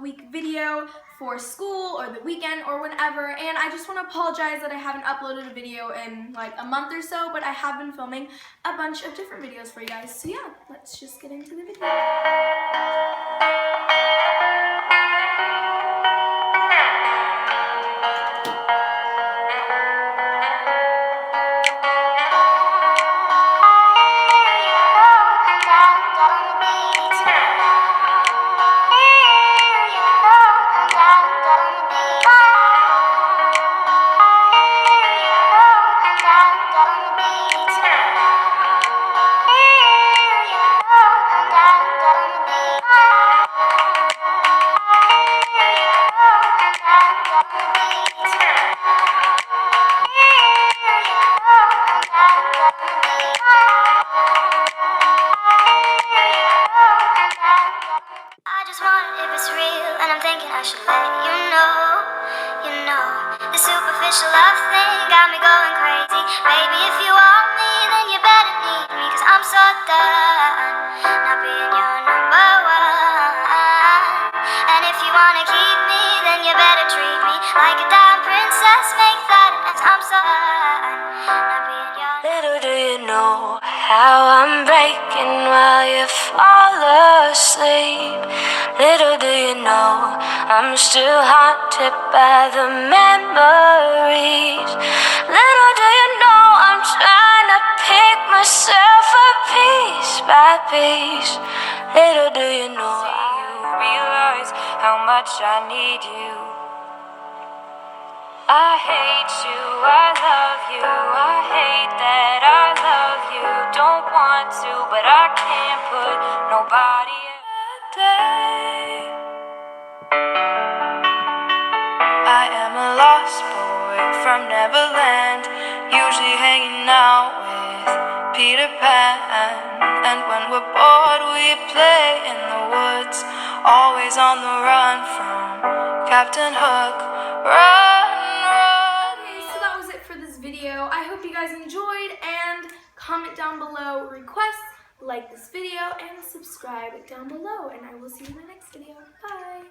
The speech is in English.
week video for school or the weekend or whenever, and I just want to apologize that I haven't uploaded a video in like a month or so, but I have been filming a bunch of different videos for you guys. So yeah, let's just get into the video. If it's real, and I'm thinking I should let you know, the superficial love thing got me going crazy. Baby, if you want me, then you better need me, 'cause I'm so done not being your number one. And if you wanna keep me, then you better treat me like a damn princess, make that an I'm so done not being your. Little do you know how I'm breaking while you fall asleep. Little do you know I'm still haunted by the memories. Little do you know I'm trying to pick myself up piece by piece. Little do you know you realize how much I need you. I hate you, I love you, I hate that I love you. Don't want to, but I can't put nobody else. I am a lost boy from Neverland, usually hanging out with Peter Pan. And when we're bored we play in the woods, always on the run from Captain Hook. Run, run. Okay, so that was it for this video. I hope you guys enjoyed, and comment down below requests, like this video, and subscribe down below, and I will see you in my next video. Bye!